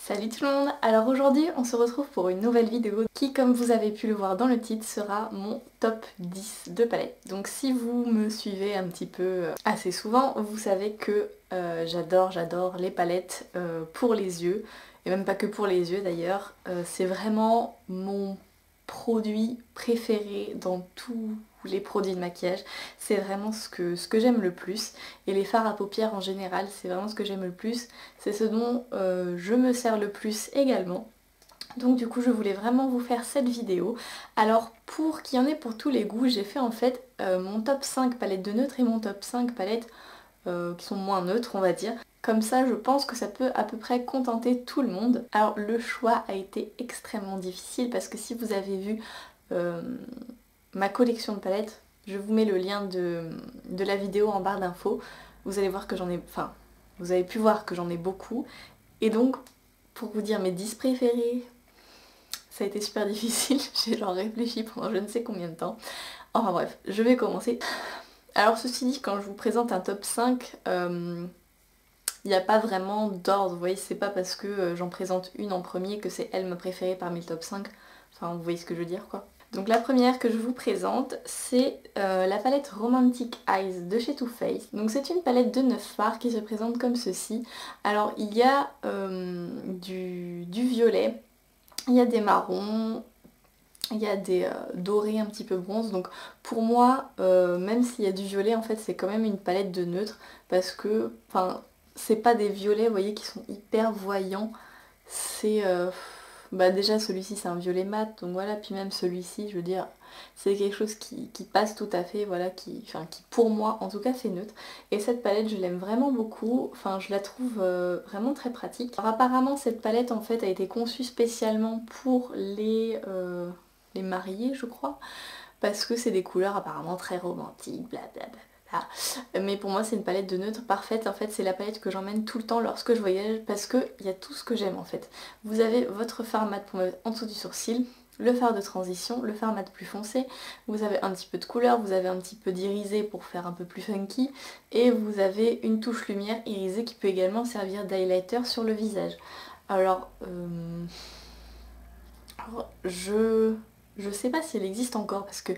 Salut tout le monde. Alors aujourd'hui on se retrouve pour une nouvelle vidéo qui, comme vous avez pu le voir dans le titre, sera mon top 10 de palettes. Donc si vous me suivez un petit peu assez souvent, vous savez que j'adore les palettes pour les yeux, et même pas que pour les yeux d'ailleurs. C'est vraiment mon produit préféré dans tous les produits de maquillage. C'est vraiment ce que j'aime le plus, et les fards à paupières en général, c'est vraiment ce que j'aime le plus. C'est ce dont je me sers le plus également. Donc du coup je voulais vraiment vous faire cette vidéo. Alors pour qu'il y en ait pour tous les goûts, j'ai fait en fait mon top 5 palettes de neutres et mon top 5 palettes qui sont moins neutres, on va dire. Comme ça je pense que ça peut à peu près contenter tout le monde. Alors le choix a été extrêmement difficile parce que si vous avez vu ma collection de palettes, je vous mets le lien de la vidéo en barre d'infos. Vous allez voir que j'en ai... Enfin, vous avez pu voir que j'en ai beaucoup. Et donc, pour vous dire mes 10 préférés, ça a été super difficile. J'ai genre réfléchi pendant je ne sais combien de temps. Enfin bref, je vais commencer. Alors ceci dit, quand je vous présente un top 5, il n'y a pas vraiment d'ordre. Vous voyez, c'est pas parce que j'en présente une en premier que c'est elle ma préférée parmi le top 5. Enfin, vous voyez ce que je veux dire quoi. Donc la première que je vous présente, c'est la palette Romantic Eyes de chez Too Faced. Donc c'est une palette de 9 fards qui se présente comme ceci. Alors il y a du violet, il y a des marrons, il y a des dorés un petit peu bronze. Donc pour moi, même s'il y a du violet, en fait c'est quand même une palette de neutre parce que, enfin, c'est pas des violets, vous voyez, qui sont hyper voyants. C'est... bah déjà celui-ci c'est un violet mat, donc voilà, puis même celui-ci, je veux dire, c'est quelque chose qui passe tout à fait, voilà, qui pour moi en tout cas fait neutre. Et cette palette je l'aime vraiment beaucoup, enfin je la trouve vraiment très pratique. Alors apparemment cette palette en fait a été conçue spécialement pour les mariés je crois, parce que c'est des couleurs apparemment très romantiques, blablabla. Mais pour moi c'est une palette de neutre parfaite. En fait c'est la palette que j'emmène tout le temps lorsque je voyage parce qu'il y a tout ce que j'aime en fait. Vous avez votre fard mat pour mettre en dessous du sourcil, le fard de transition, le fard mat plus foncé, vous avez un petit peu de couleur, vous avez un petit peu d'irisé pour faire un peu plus funky, et vous avez une touche lumière irisée qui peut également servir d'highlighter sur le visage. Alors, je sais pas si elle existe encore parce que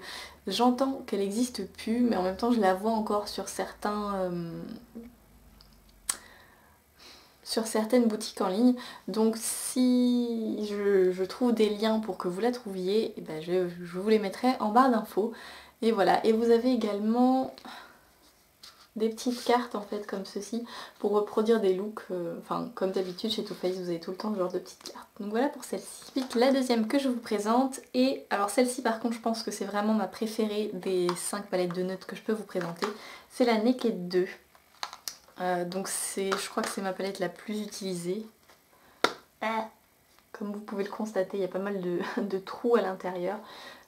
j'entends qu'elle existe plus, mais en même temps je la vois encore sur sur certaines boutiques en ligne. Donc si je trouve des liens pour que vous la trouviez, et ben je vous les mettrai en barre d'infos. Et voilà, et vous avez également des petites cartes en fait comme ceci pour reproduire des looks, enfin comme d'habitude chez Too Faced vous avez tout le temps ce genre de petites cartes. Donc voilà pour celle-ci. Ensuite la deuxième que je vous présente, et alors celle-ci par contre je pense que c'est vraiment ma préférée des 5 palettes de neutres que je peux vous présenter, c'est la Naked 2. Donc je crois que c'est ma palette la plus utilisée. Comme vous pouvez le constater, il y a pas mal de trous à l'intérieur.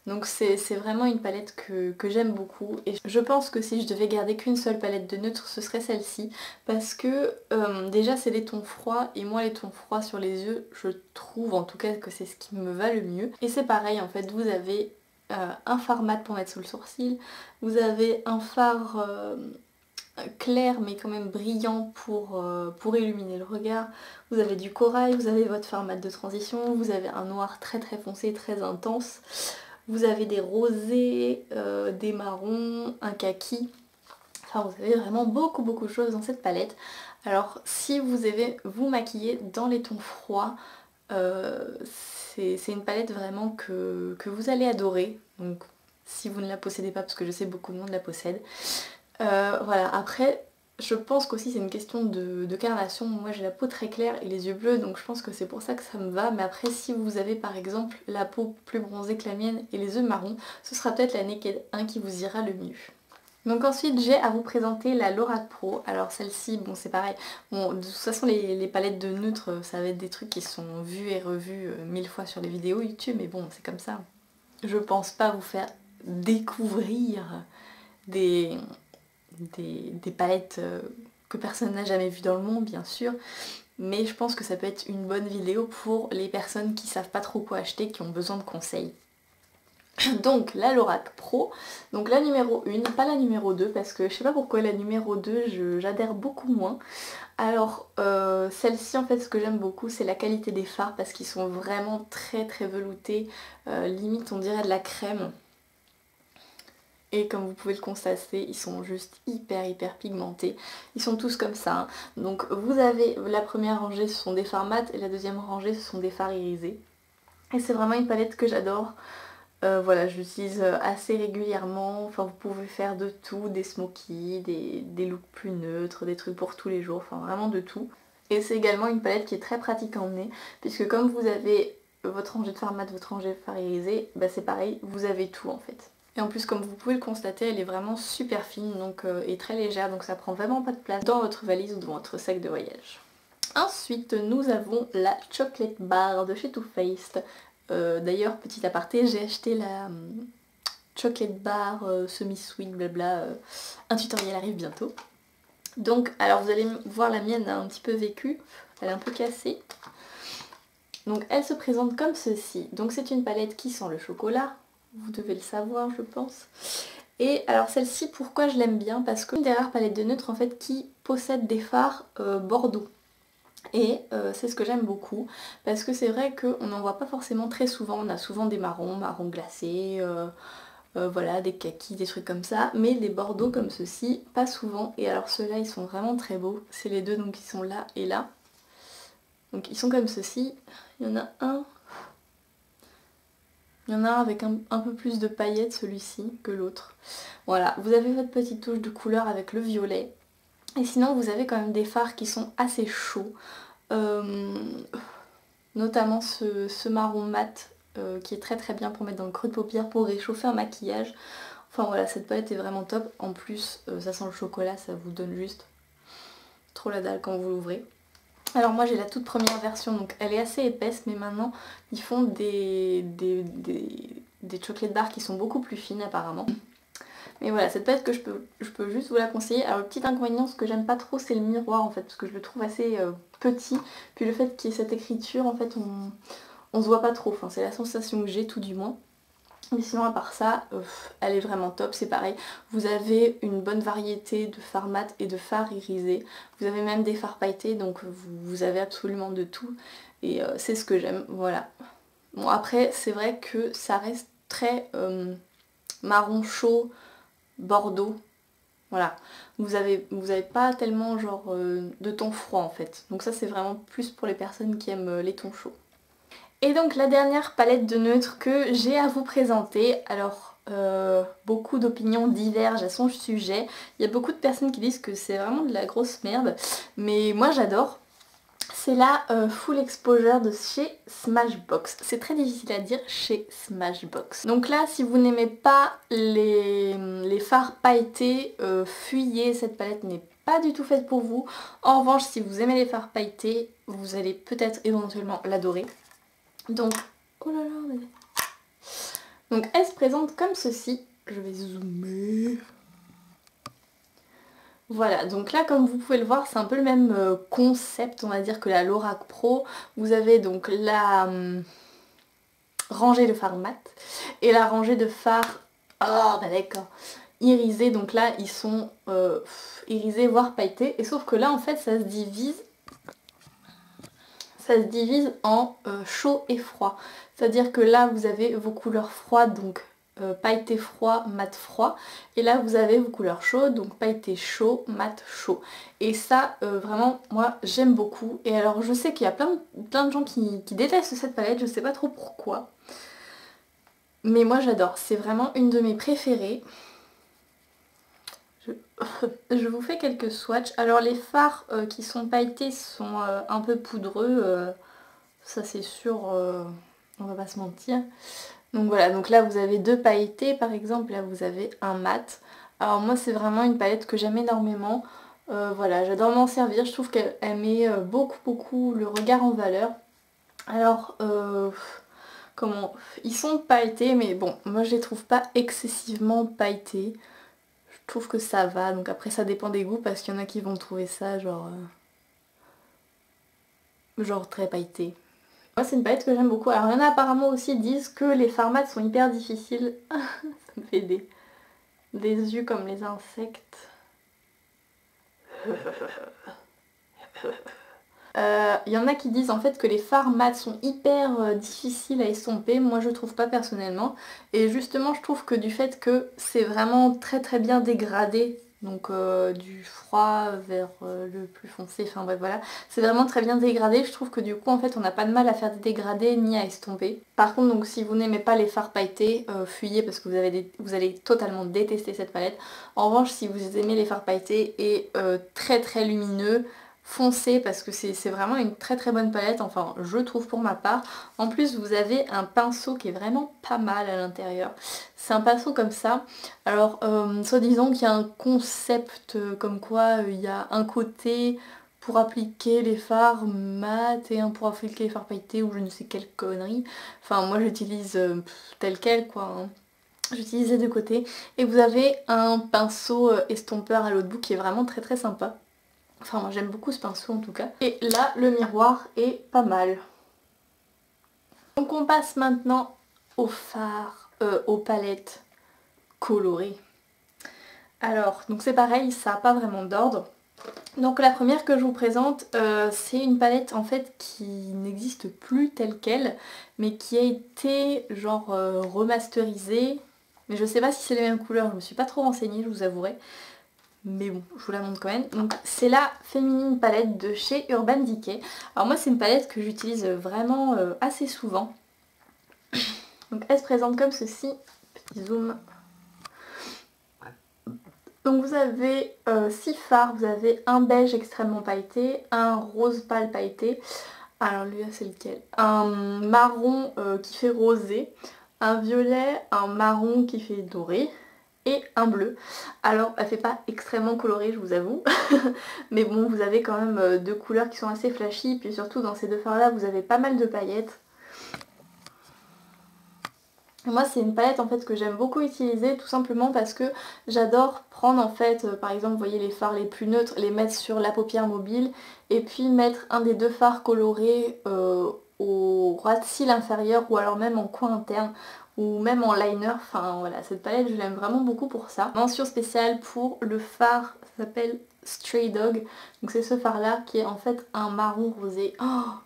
Donc c'est vraiment une palette que j'aime beaucoup, et je pense que si je devais garder qu'une seule palette de neutre ce serait celle-ci, parce que déjà c'est des tons froids, et moi les tons froids sur les yeux je trouve en tout cas que c'est ce qui me va le mieux. Et c'est pareil en fait, vous avez un fard mat pour mettre sous le sourcil, vous avez un fard clair mais quand même brillant pour illuminer le regard, vous avez du corail, vous avez votre fard mat de transition, vous avez un noir très très foncé, très intense. Vous avez des rosés, des marrons, un kaki. Enfin, vous avez vraiment beaucoup de choses dans cette palette. Alors, si vous avez vous maquiller dans les tons froids, c'est une palette vraiment que vous allez adorer. Donc, si vous ne la possédez pas, parce que je sais beaucoup de monde la possède. Voilà, après... Je pense qu'aussi c'est une question de carnation. Moi j'ai la peau très claire et les yeux bleus, donc je pense que c'est pour ça que ça me va. Mais après si vous avez par exemple la peau plus bronzée que la mienne et les yeux marrons, ce sera peut-être la Naked 1 qui vous ira le mieux. Donc ensuite j'ai à vous présenter la Lorac Pro. Alors celle-ci, bon c'est pareil, bon de toute façon les palettes de neutres ça va être des trucs qui sont vus et revus 1000 fois sur les vidéos YouTube, mais bon c'est comme ça. Je pense pas vous faire découvrir des palettes que personne n'a jamais vues dans le monde bien sûr, mais je pense que ça peut être une bonne vidéo pour les personnes qui savent pas trop quoi acheter, qui ont besoin de conseils. Donc la Lorac Pro, donc la numéro 1, pas la numéro 2 parce que je sais pas pourquoi la numéro 2 j'adhère beaucoup moins. Alors celle-ci en fait ce que j'aime beaucoup c'est la qualité des fards parce qu'ils sont vraiment très veloutés, limite on dirait de la crème. Et comme vous pouvez le constater, ils sont juste hyper pigmentés. Ils sont tous comme ça. Hein. Donc vous avez la première rangée, ce sont des fards mat et la deuxième rangée, ce sont des fards irisés. Et c'est vraiment une palette que j'adore. Voilà, j'utilise assez régulièrement. Enfin, vous pouvez faire de tout, des smokies, des looks plus neutres, des trucs pour tous les jours. Enfin, vraiment de tout. Et c'est également une palette qui est très pratique à emmener, puisque comme vous avez votre rangée de fards mat, votre rangée de fards irisés, bah c'est pareil, vous avez tout en fait. Et en plus comme vous pouvez le constater, elle est vraiment super fine donc, et très légère, donc ça prend vraiment pas de place dans votre valise ou dans votre sac de voyage. Ensuite nous avons la Chocolate Bar de chez Too Faced. D'ailleurs petit aparté, j'ai acheté la Chocolate Bar semi-sweet blabla, un tutoriel arrive bientôt. Donc alors vous allez voir la mienne a un petit peu vécu, elle est un peu cassée. Donc elle se présente comme ceci, donc c'est une palette qui sent le chocolat. Vous devez le savoir je pense. Et alors celle-ci pourquoi je l'aime bien, parce que c'est une des rares palettes de neutre en fait qui possède des fards bordeaux. Et c'est ce que j'aime beaucoup, parce que c'est vrai qu'on n'en voit pas forcément très souvent, on a souvent des marrons glacés, voilà, des kakis, des trucs comme ça, mais des bordeaux comme ceci, pas souvent. Et alors ceux-là ils sont vraiment très beaux, c'est les deux donc qui sont là et là. Donc ils sont comme ceci, il y en a un. Il y en a un avec un peu plus de paillettes celui-ci que l'autre. Voilà, vous avez votre petite touche de couleur avec le violet. Et sinon vous avez quand même des fards qui sont assez chauds. Notamment ce marron mat qui est très bien pour mettre dans le creux de paupière pour réchauffer un maquillage. Enfin voilà, cette palette est vraiment top. En plus ça sent le chocolat, ça vous donne juste trop la dalle quand vous l'ouvrez. Alors moi j'ai la toute première version, donc elle est assez épaisse, mais maintenant ils font des chocolate bars qui sont beaucoup plus fines apparemment. Mais voilà, cette palette que je peux juste vous la conseiller. Alors le petit inconvénient, ce que j'aime pas trop, c'est le miroir en fait, parce que je le trouve assez petit. Puis le fait qu'il y ait cette écriture, en fait on se voit pas trop, enfin c'est la sensation que j'ai tout du moins. Mais sinon à part ça, elle est vraiment top, c'est pareil. Vous avez une bonne variété de fards mat et de fards irisés. Vous avez même des fards pailletés, donc vous avez absolument de tout. Et c'est ce que j'aime, voilà. Bon après, c'est vrai que ça reste très marron chaud, bordeaux. Voilà. Vous avez pas tellement genre de tons froids en fait. Donc ça c'est vraiment plus pour les personnes qui aiment les tons chauds. Et donc la dernière palette de neutres que j'ai à vous présenter, alors beaucoup d'opinions divergent à son sujet. Il y a beaucoup de personnes qui disent que c'est vraiment de la grosse merde, mais moi j'adore. C'est la Full Exposure de chez Smashbox. C'est très difficile à dire, chez Smashbox. Donc là, si vous n'aimez pas les fards pailletés, fuyez, cette palette n'est pas du tout faite pour vous. En revanche, si vous aimez les fards pailletés, vous allez peut-être éventuellement l'adorer. Donc, oh là là, mais... Donc elle se présente comme ceci. Je vais zoomer. Voilà, donc là comme vous pouvez le voir, c'est un peu le même concept, on va dire, que la Lorac Pro. Vous avez donc la rangée de fards mat et la rangée de fards, oh bah d'accord, irisés. Donc là ils sont irisés voire pailletés. Et sauf que là en fait ça se divise en chaud et froid. C'est-à-dire que là vous avez vos couleurs froides, donc pailleté froid, mat froid. Et là vous avez vos couleurs chaudes, donc pailleté chaud, mat chaud. Et ça vraiment moi j'aime beaucoup. Et alors je sais qu'il y a plein de gens qui détestent cette palette, je sais pas trop pourquoi. Mais moi j'adore, c'est vraiment une de mes préférées. Je vous fais quelques swatchs. Alors les fards qui sont pailletés sont un peu poudreux, ça c'est sûr, on va pas se mentir. Donc voilà, donc là vous avez deux pailletés par exemple, là vous avez un mat. Alors moi c'est vraiment une palette que j'aime énormément. Voilà, j'adore m'en servir, je trouve qu'elle met beaucoup le regard en valeur. Alors, comment... Ils sont pailletés mais bon, moi je les trouve pas excessivement pailletés. Je trouve que ça va, donc après ça dépend des goûts parce qu'il y en a qui vont trouver ça genre très pailleté. Moi c'est une palette que j'aime beaucoup. Alors il y en a apparemment aussi qui disent que les fards mat sont hyper difficiles. Ça me fait des yeux comme les insectes. Il y en a qui disent en fait que les fards mat sont hyper difficiles à estomper, moi je trouve pas personnellement. Et justement je trouve que du fait que c'est vraiment très très bien dégradé, donc du froid vers le plus foncé, enfin bref voilà, c'est vraiment très bien dégradé, je trouve que du coup en fait on n'a pas de mal à faire des dégradés ni à estomper. Par contre donc si vous n'aimez pas les fards pailletés, fuyez parce que vous allez totalement détester cette palette. En revanche si vous aimez les fards pailletés et très très lumineux, foncé parce que c'est vraiment une très très bonne palette, enfin je trouve pour ma part. En plus vous avez un pinceau qui est vraiment pas mal à l'intérieur. C'est un pinceau comme ça. Alors soi-disant qu'il y a un concept comme quoi il y a un côté pour appliquer les fards mat et un pour appliquer les fards pailletés ou je ne sais quelle connerie. Enfin moi j'utilise tel quel quoi. Hein. J'utilise les deux côtés. Et vous avez un pinceau estompeur à l'autre bout qui est vraiment très très sympa. Enfin moi j'aime beaucoup ce pinceau en tout cas. Et là le miroir est pas mal. Donc on passe maintenant aux fards, aux palettes colorées. Alors donc c'est pareil, ça n'a pas vraiment d'ordre. Donc la première que je vous présente, c'est une palette en fait qui n'existe plus telle quelle, mais qui a été genre remasterisée. Mais je sais pas si c'est les mêmes couleurs, je me suis pas trop renseignée, je vous avouerai. Mais bon, je vous la montre quand même. Donc c'est la Féminine palette de chez Urban Decay. Alors moi c'est une palette que j'utilise vraiment assez souvent. Donc elle se présente comme ceci. Petit zoom. Donc vous avez 6 fards, vous avez un beige extrêmement pailleté, un rose pâle pailleté. Alors lui là c'est lequel? Un marron qui fait rosé, un violet, un marron qui fait doré. Et un bleu. Alors elle fait pas extrêmement colorée je vous avoue, mais bon vous avez quand même deux couleurs qui sont assez flashy, puis surtout dans ces deux fards là vous avez pas mal de paillettes. Et moi c'est une palette en fait que j'aime beaucoup utiliser tout simplement parce que j'adore prendre en fait par exemple vous voyez les fards les plus neutres, les mettre sur la paupière mobile et puis mettre un des deux fards colorés au ras de cils inférieur ou alors même en coin interne ou même en liner, enfin voilà cette palette je l'aime vraiment beaucoup pour ça. Mention spéciale pour le fard, ça s'appelle Stray Dog, donc c'est ce fard là qui est en fait un marron rosé,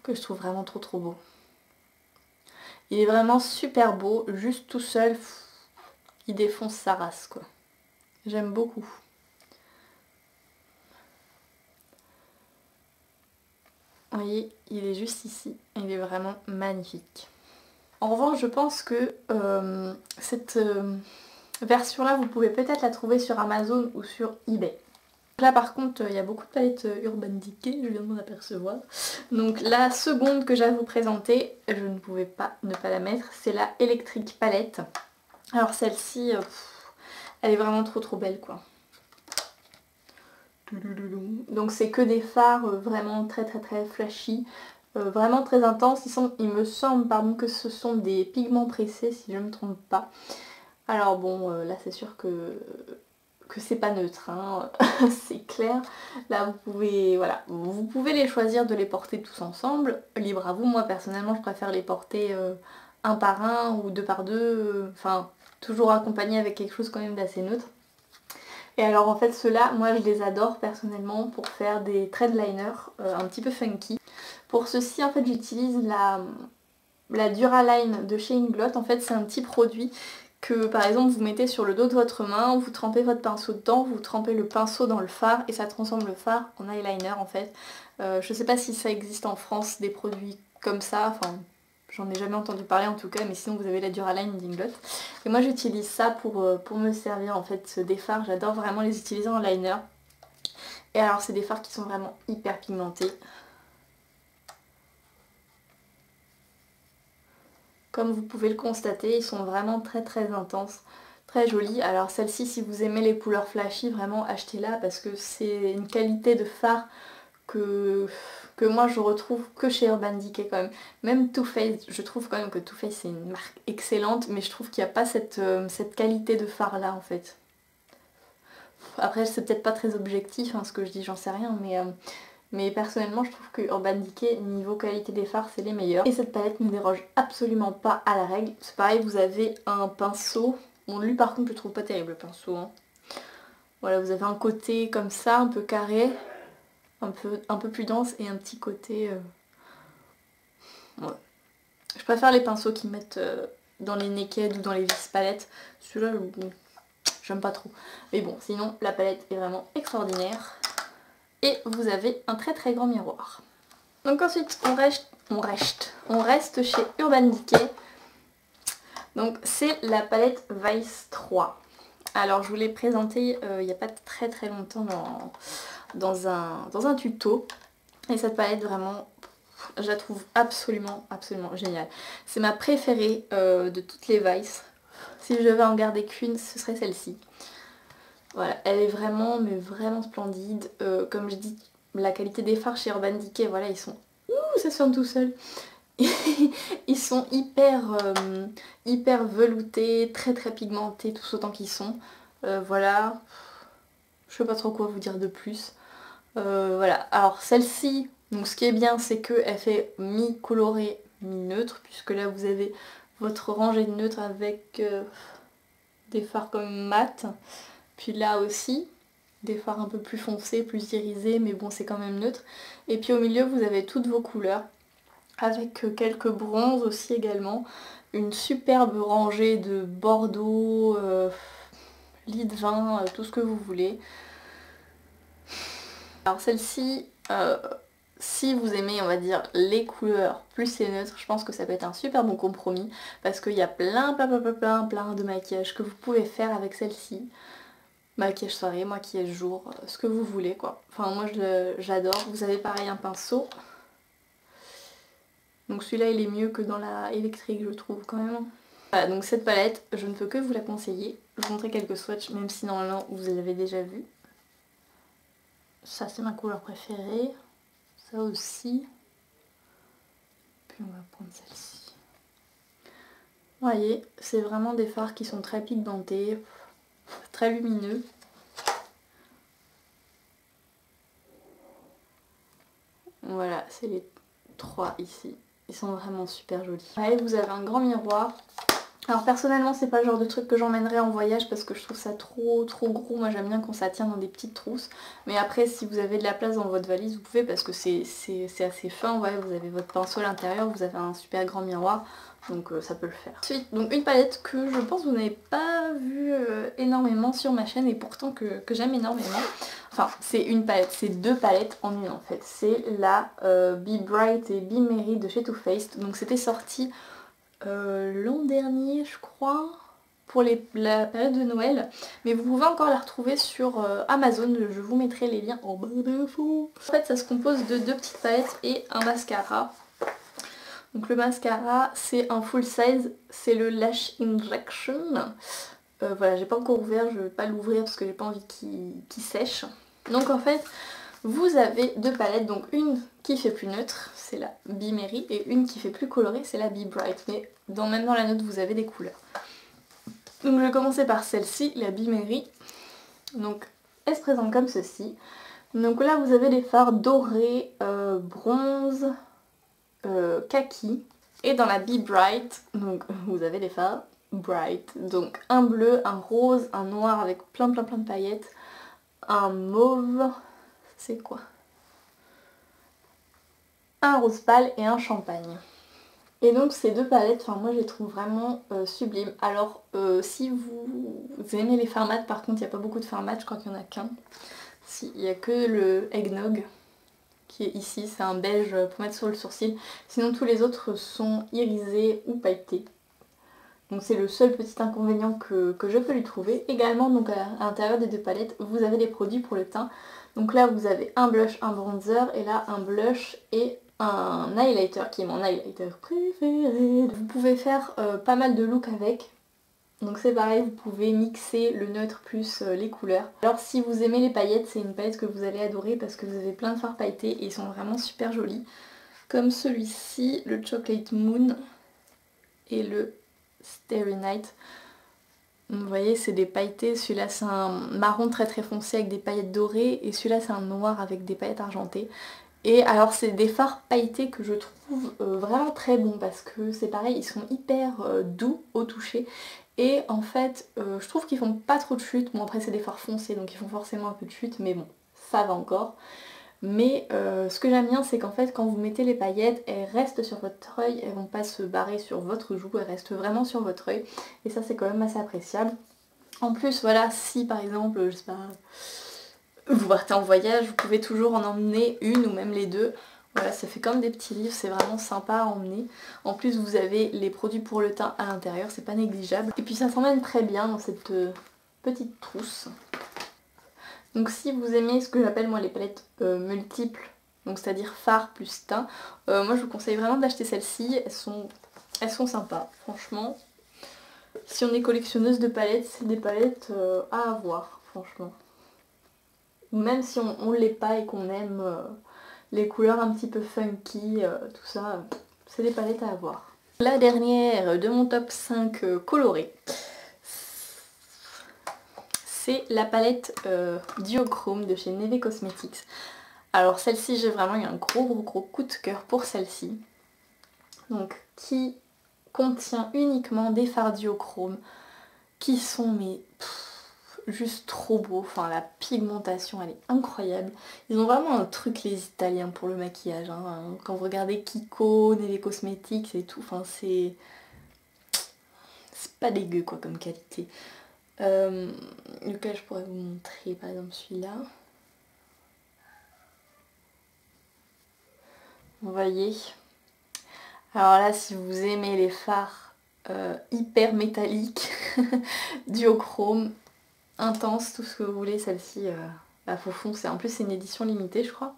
que je trouve vraiment trop beau. Il est vraiment super beau, juste tout seul, il défonce sa race quoi. J'aime beaucoup. Vous voyez, il est juste ici, il est vraiment magnifique. En revanche, je pense que cette version-là, vous pouvez peut-être la trouver sur Amazon ou sur eBay. Là par contre, il y a beaucoup de palettes Urban Decay, je viens de m'en apercevoir. Donc la seconde que j'ai à vous présenter, je ne pouvais pas ne pas la mettre, c'est la Electric Palette. Alors celle-ci, elle est vraiment trop belle quoi. Donc c'est que des fards vraiment très flashy. Vraiment très intense, il me semble pardon, que ce sont des pigments pressés si je ne me trompe pas. Alors bon là c'est sûr que c'est pas neutre, hein. C'est clair. Là vous pouvez les choisir de les porter tous ensemble, libre à vous. Moi personnellement je préfère les porter un par un ou deux par deux, enfin toujours accompagné avec quelque chose quand même d'assez neutre. Et alors en fait ceux-là, moi je les adore personnellement pour faire des thread liners un petit peu funky. Pour ceci en fait j'utilise la Duraline de chez Inglot. En fait c'est un petit produit que par exemple vous mettez sur le dos de votre main, vous trempez votre pinceau dedans, vous trempez le pinceau dans le fard et ça transforme le fard en eyeliner en fait. Je sais pas si ça existe en France des produits comme ça, enfin j'en ai jamais entendu parler en tout cas, mais sinon vous avez la Duraline d'Inglot. Et moi j'utilise ça pour me servir en fait des fards, j'adore vraiment les utiliser en liner. Et alors c'est des fards qui sont vraiment hyper pigmentés. Comme vous pouvez le constater, ils sont vraiment très intenses, très jolis. Alors celle-ci, si vous aimez les couleurs flashy, vraiment achetez-la parce que c'est une qualité de fard que moi je retrouve que chez Urban Decay quand même. Même Too Faced, je trouve quand même que Too Faced c'est une marque excellente, mais je trouve qu'il n'y a pas cette qualité de fard là en fait. Après c'est peut-être pas très objectif hein, ce que je dis, j'en sais rien, mais Mais personnellement je trouve que Urban Decay niveau qualité des fards c'est les meilleurs. Et cette palette ne déroge absolument pas à la règle. C'est pareil, vous avez un pinceau. Bon lui par contre je trouve pas terrible le pinceau. Hein. Voilà, vous avez un côté comme ça, un peu carré, un peu plus dense et un petit côté... Ouais. Je préfère les pinceaux qui mettent dans les Naked ou dans les vis palettes. Celui-là, bon, j'aime pas trop. Mais bon, sinon la palette est vraiment extraordinaire. Et vous avez un très très grand miroir. Donc ensuite on reste chez Urban Decay. Donc c'est la palette Vice 3. Alors je vous l'ai présentée il n'y a pas très très longtemps dans un tuto. Et cette palette vraiment, je la trouve absolument géniale. C'est ma préférée de toutes les Vice. Si je devais en garder qu'une, ce serait celle-ci. Voilà, elle est vraiment, mais vraiment splendide. Comme je dis, la qualité des fards chez Urban Decay, voilà, ils sont... Ouh, ça se ferme tout seul. Ils sont hyper veloutés, très très pigmentés, tous autant qu'ils sont. Voilà, je sais pas trop quoi vous dire de plus. Voilà, alors celle-ci, donc ce qui est bien, c'est qu'elle fait mi-coloré, mi-neutre, puisque là vous avez votre rangée de neutre avec des fards comme mat. Puis là aussi, des fards un peu plus foncés, plus irisés, mais bon c'est quand même neutre. Et puis au milieu vous avez toutes vos couleurs, avec quelques bronzes aussi également. Une superbe rangée de bordeaux, lit de vin, tout ce que vous voulez. Alors celle-ci, si vous aimez on va dire les couleurs plus les neutres, je pense que ça peut être un super bon compromis. Parce qu'il y a plein de maquillages que vous pouvez faire avec celle-ci. Maquillage soirée, maquillage jour, ce que vous voulez quoi. Enfin moi j'adore. Vous avez pareil un pinceau. Donc celui-là il est mieux que dans la électrique je trouve quand même. Voilà, donc cette palette, je ne peux que vous la conseiller. Je vous montrer quelques swatchs, même si normalement vous l'avez déjà vu. Ça c'est ma couleur préférée. Ça aussi. Puis on va prendre celle-ci. Vous voyez, c'est vraiment des fards qui sont très pigmentés, très lumineux. Voilà, c'est les trois ici. Ils sont vraiment super jolis. Ouais, vous avez un grand miroir. Alors personnellement c'est pas le genre de truc que j'emmènerais en voyage parce que je trouve ça trop gros. Moi j'aime bien quand ça tient dans des petites trousses. Mais après si vous avez de la place dans votre valise vous pouvez parce que c'est assez fin. Ouais, vous avez votre pinceau à l'intérieur, vous avez un super grand miroir. Donc ça peut le faire. Ensuite, donc une palette que je pense que vous n'avez pas vu énormément sur ma chaîne et pourtant que j'aime énormément. Enfin c'est une palette, c'est deux palettes en une en fait. C'est la Be Bright et Be Merry de chez Too Faced. Donc c'était sorti l'an dernier je crois pour la période de Noël, mais vous pouvez encore la retrouver sur Amazon, je vous mettrai les liens en barre d'infos. En fait ça se compose de deux petites palettes et un mascara. Donc le mascara c'est un full size, c'est le Lash Injection. Voilà, j'ai pas encore ouvert, je vais pas l'ouvrir parce que j'ai pas envie qu'il sèche. Donc en fait vous avez deux palettes, donc une qui fait plus neutre, c'est la Be Merry, et une qui fait plus colorée, c'est la Be Bright. Mais même dans la neutre, vous avez des couleurs. Donc je vais commencer par celle-ci, la Be Merry. Donc elle se présente comme ceci. Donc là vous avez les fards dorés, bronze, kaki. Et dans la Be Bright, donc vous avez les fards bright. Donc un bleu, un rose, un noir avec plein de paillettes, un mauve... C'est quoi? Un rose pâle et un champagne. Et donc ces deux palettes, enfin moi je les trouve vraiment sublimes. Alors si vous aimez les fards mat, par contre il n'y a pas beaucoup de fards mat, je crois qu'il n'y en a qu'un. Si, il n'y a que le Eggnog qui est ici, c'est un beige pour mettre sur le sourcil. Sinon tous les autres sont irisés ou pailletés. Donc c'est le seul petit inconvénient que je peux lui trouver. Également donc à l'intérieur des deux palettes, vous avez des produits pour le teint. Donc là vous avez un blush, un bronzer et là un blush et un highlighter qui est mon highlighter préféré. Vous pouvez faire pas mal de looks avec. Donc c'est pareil, vous pouvez mixer le neutre plus les couleurs. Alors si vous aimez les paillettes, c'est une palette que vous allez adorer parce que vous avez plein de fards pailletés et ils sont vraiment super jolis. Comme celui-ci, le Chocolate Moon et le Starry Night. Vous voyez, c'est des pailletés. Celui-là, c'est un marron très très foncé avec des paillettes dorées. Et celui-là, c'est un noir avec des paillettes argentées. Et alors, c'est des fards pailletés que je trouve vraiment très bons parce que c'est pareil, ils sont hyper doux au toucher. Et en fait, je trouve qu'ils font pas trop de chute. Bon, après, c'est des fards foncés, donc ils font forcément un peu de chute. Mais bon, ça va encore. Mais ce que j'aime bien, c'est qu'en fait, quand vous mettez les paillettes, elles restent sur votre œil, elles vont pas se barrer sur votre joue, elles restent vraiment sur votre œil. Et ça, c'est quand même assez appréciable. En plus, voilà, si par exemple, je sais pas, vous partez en voyage, vous pouvez toujours en emmener une ou même les deux. Voilà, ça fait comme des petits livres, c'est vraiment sympa à emmener. En plus, vous avez les produits pour le teint à l'intérieur, c'est pas négligeable. Et puis ça s'emmène très bien dans cette petite trousse. Donc si vous aimez ce que j'appelle moi les palettes multiples, donc c'est-à-dire fard plus teint, moi je vous conseille vraiment d'acheter celles-ci, elles sont sympas, franchement. Si on est collectionneuse de palettes, c'est des palettes à avoir, franchement. Même si on ne l'est pas et qu'on aime les couleurs un petit peu funky, tout ça, c'est des palettes à avoir. La dernière de mon top 5 coloré, c'est la palette Duochrome de chez Neve Cosmetics. Alors celle-ci, j'ai vraiment eu un gros coup de cœur pour celle-ci. Donc qui contient uniquement des fards Duochrome qui sont juste trop beaux. Enfin la pigmentation elle est incroyable. Ils ont vraiment un truc les Italiens pour le maquillage. Hein. Quand vous regardez Kiko, Neve Cosmetics et tout, enfin c'est pas dégueu quoi comme qualité. Lequel je pourrais vous montrer, par exemple celui-là. Vous voyez. Alors là, si vous aimez les fards hyper métalliques, duochrome, intense, tout ce que vous voulez, celle-ci, la faux fond, en plus c'est une édition limitée, je crois.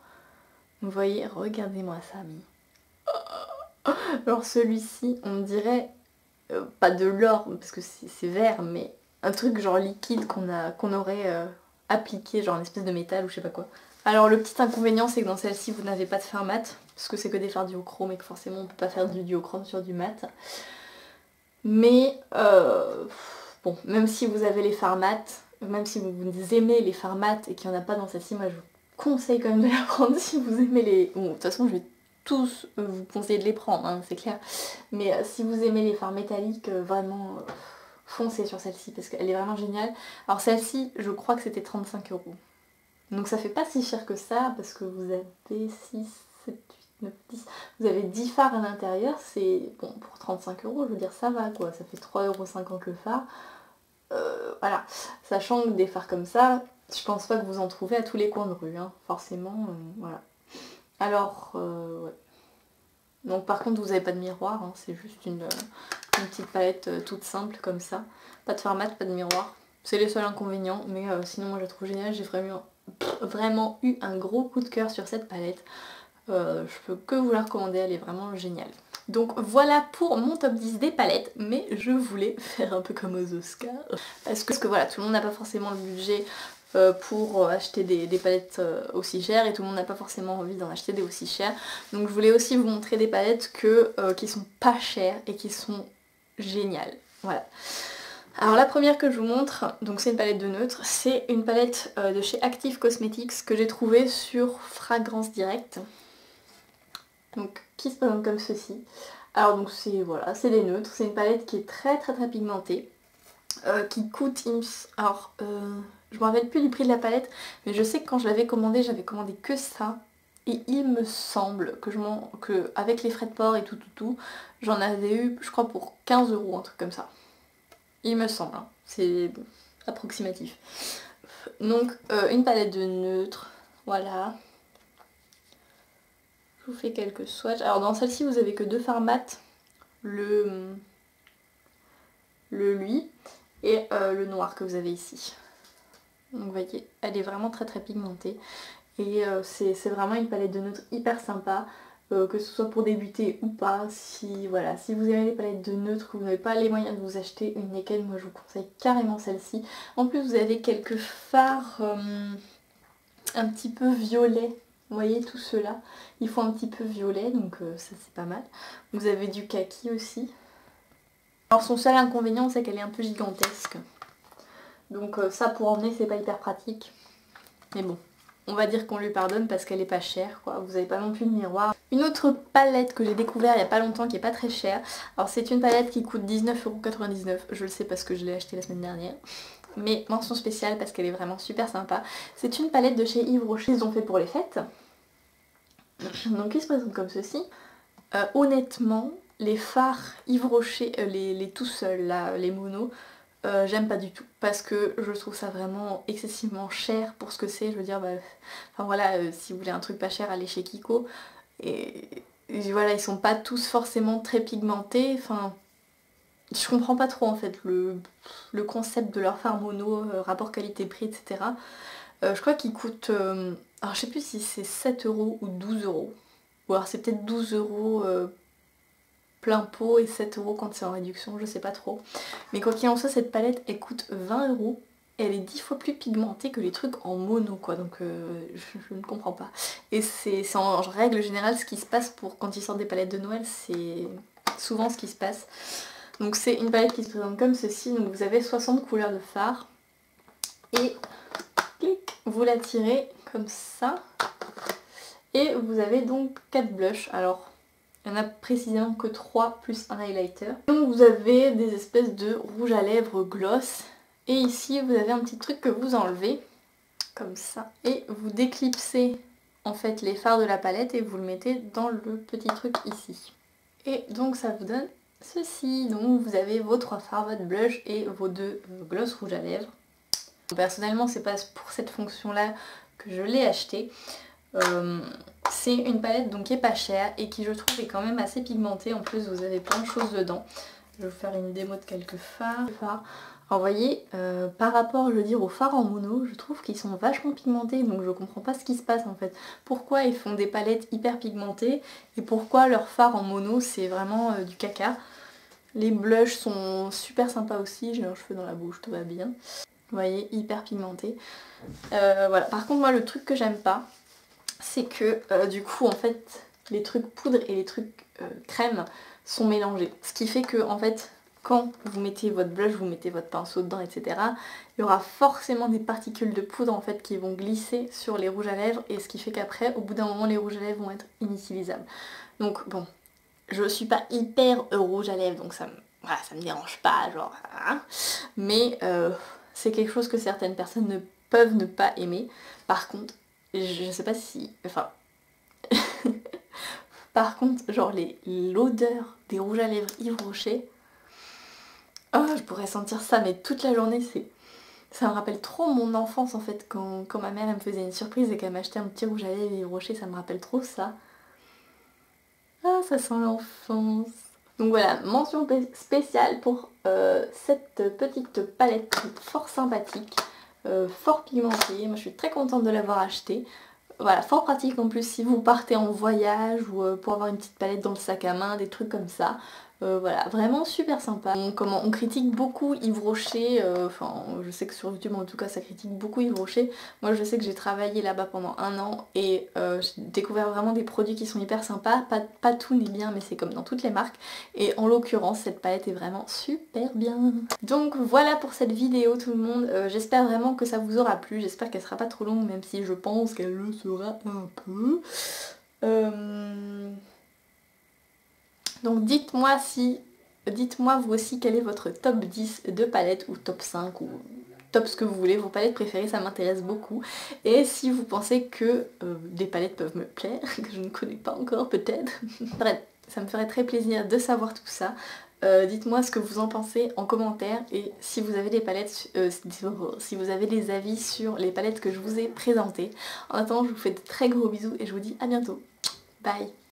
Vous voyez, regardez-moi ça, mais... Alors celui-ci, on dirait, pas de l'or, parce que c'est vert, mais un truc genre liquide qu'on aurait appliqué, genre une espèce de métal ou je sais pas quoi. Alors le petit inconvénient, c'est que dans celle-ci, vous n'avez pas de fard mat, parce que c'est que des fards duochrome et que forcément on peut pas faire du duochrome sur du mat. Mais bon, même si vous avez les fards mat, même si vous aimez les fards mat et qu'il n'y en a pas dans celle-ci, moi je vous conseille quand même de la prendre si vous aimez les... Bon, de toute façon, je vais tous vous conseiller de les prendre, hein, c'est clair. Mais si vous aimez les fards métalliques, vraiment foncez sur celle-ci parce qu'elle est vraiment géniale. Alors celle-ci, je crois que c'était 35 €. Donc ça fait pas si cher que ça parce que vous avez 6, 7, 8, 9, 10. Vous avez 10 fards à l'intérieur, c'est bon pour 35 €, je veux dire ça va quoi, ça fait 3,50 € le fard. Voilà, sachant que des fards comme ça, je pense pas que vous en trouvez à tous les coins de rue, hein, forcément, voilà. Alors, ouais. Donc par contre vous n'avez pas de miroir, hein, c'est juste une petite palette toute simple comme ça. Pas de fard mat, pas de miroir. C'est les seuls inconvénients, mais sinon moi je la trouve géniale, j'ai vraiment eu un gros coup de cœur sur cette palette. Je peux que vous la recommander, elle est vraiment géniale. Donc voilà pour mon top 10 des palettes, mais je voulais faire un peu comme aux Oscars. Parce que voilà, tout le monde n'a pas forcément le budget pour acheter des palettes aussi chères et tout le monde n'a pas forcément envie d'en acheter des aussi chères. Donc je voulais aussi vous montrer des palettes qui sont pas chères et qui sont géniales. Voilà. Alors la première que je vous montre, donc c'est une palette de neutre, c'est une palette de chez Active Cosmetics que j'ai trouvée sur Fragrance Direct. Donc qui se présente comme ceci. Alors donc c'est voilà, c'est des neutres, c'est une palette qui est très pigmentée, qui coûte, alors je me rappelle plus du prix de la palette, mais je sais que quand je l'avais commandé, j'avais commandé que ça. Et il me semble que avec les frais de port et tout, j'en avais eu, je crois, pour 15 €, un truc comme ça. Il me semble, hein. C'est approximatif. Donc une palette de neutres, voilà. Je vous fais quelques swatchs. Alors dans celle-ci vous avez que deux fards mat, le lui et le noir que vous avez ici. Donc vous voyez, elle est vraiment très pigmentée. Et c'est vraiment une palette de neutres hyper sympa. Que ce soit pour débuter ou pas, si vous aimez les palettes de neutres, que vous n'avez pas les moyens de vous acheter une Naked, moi je vous conseille carrément celle-ci. En plus vous avez quelques fards un petit peu violets, vous voyez tout cela, ils font un petit peu violet, donc ça c'est pas mal. Vous avez du kaki aussi. Alors son seul inconvénient c'est qu'elle est un peu gigantesque, Donc ça pour emmener c'est pas hyper pratique. Mais bon, on va dire qu'on lui pardonne parce qu'elle est pas chère quoi, vous avez pas non plus de miroir. Une autre palette que j'ai découvert il y a pas longtemps qui est pas très chère. Alors c'est une palette qui coûte 19,99€, je le sais parce que je l'ai achetée la semaine dernière. Mais mention spéciale parce qu'elle est vraiment super sympa. C'est une palette de chez Yves Rocher, ils ont fait pour les fêtes. Donc il se présente comme ceci. Honnêtement, les fards Yves Rocher, les tout seuls là, les monos, j'aime pas du tout parce que je trouve ça vraiment excessivement cher pour ce que c'est. Je veux dire, enfin voilà, si vous voulez un truc pas cher, allez chez Kiko. Et voilà, ils sont pas tous forcément très pigmentés. Enfin, je comprends pas trop en fait le concept de leur fard mono, rapport qualité-prix, etc. Je crois qu'ils coûtent, alors je sais plus si c'est 7€ ou 12€. Ou alors c'est peut-être 12€ plein pot et 7€ quand c'est en réduction, je sais pas trop. Mais quoi qu'il en soit, cette palette elle coûte 20€. Elle est 10 fois plus pigmentée que les trucs en mono quoi, donc je ne comprends pas. Et c'est en règle générale ce qui se passe pour quand ils sortent des palettes de Noël, c'est souvent ce qui se passe. Donc c'est une palette qui se présente comme ceci, donc vous avez 60 couleurs de fard. Et clic, vous la tirez comme ça. Et vous avez donc 4 blushs. Alors il n'y en a précisément que 3 plus un highlighter. Donc vous avez des espèces de rouge à lèvres gloss. Et ici vous avez un petit truc que vous enlevez, comme ça. Et vous déclipsez en fait les fards de la palette et vous le mettez dans le petit truc ici. Et donc ça vous donne ceci. Donc vous avez vos 3 fards, votre blush et vos 2 gloss rouge à lèvres. Personnellement c'est pas pour cette fonction là que je l'ai acheté. C'est une palette donc qui est pas chère et qui je trouve est quand même assez pigmentée. En plus vous avez plein de choses dedans. Je vais vous faire une démo de quelques fards. Alors vous voyez, par rapport je veux dire aux fards en mono, je trouve qu'ils sont vachement pigmentés, donc je comprends pas ce qui se passe en fait. Pourquoi ils font des palettes hyper pigmentées et pourquoi leurs fards en mono c'est vraiment du caca. Les blushs sont super sympas aussi, j'ai un cheveu dans la bouche, tout va bien. Vous voyez, hyper pigmenté. Voilà. Par contre moi le truc que j'aime pas, c'est que du coup en fait les trucs poudre et les trucs crème sont mélangés. Ce qui fait que en fait quand vous mettez votre blush, vous mettez votre pinceau dedans, etc. il y aura forcément des particules de poudre en fait qui vont glisser sur les rouges à lèvres et ce qui fait qu'après au bout d'un moment les rouges à lèvres vont être inutilisables. Donc bon, je suis pas hyper rouge à lèvres donc ça me dérange pas genre hein. Mais c'est quelque chose que certaines personnes ne peuvent ne pas aimer. Par contre, je sais pas si... Enfin... Par contre, genre l'odeur des rouges à lèvres Yves Rocher, oh, je pourrais sentir ça mais toute la journée, ça me rappelle trop mon enfance en fait, quand ma mère elle me faisait une surprise et qu'elle m'achetait un petit rouge à lèvres Yves Rocher, ça me rappelle trop ça. Ah, ça sent l'enfance. Donc voilà, mention spéciale pour cette petite palette fort sympathique, fort pigmentée. Moi je suis très contente de l'avoir achetée. Voilà, fort pratique en plus si vous partez en voyage ou pour avoir une petite palette dans le sac à main, des trucs comme ça. Voilà, vraiment super sympa. On critique beaucoup Yves Rocher, enfin je sais que sur YouTube en tout cas ça critique beaucoup Yves Rocher. Moi je sais que j'ai travaillé là-bas pendant 1 an et j'ai découvert vraiment des produits qui sont hyper sympas. Pas tout n'est bien mais c'est comme dans toutes les marques. Et en l'occurrence cette palette est vraiment super bien. Donc voilà pour cette vidéo tout le monde. J'espère vraiment que ça vous aura plu. J'espère qu'elle sera pas trop longue même si je pense qu'elle le sera un peu. Donc dites-moi vous aussi quel est votre top 10 de palettes ou top 5 ou top ce que vous voulez, vos palettes préférées, ça m'intéresse beaucoup. Et si vous pensez que des palettes peuvent me plaire, que je ne connais pas encore peut-être, bref, ça me ferait très plaisir de savoir tout ça. Dites-moi ce que vous en pensez en commentaire et si vous avez des palettes, si vous avez des avis sur les palettes que je vous ai présentées. En attendant, je vous fais de très gros bisous et je vous dis à bientôt. Bye!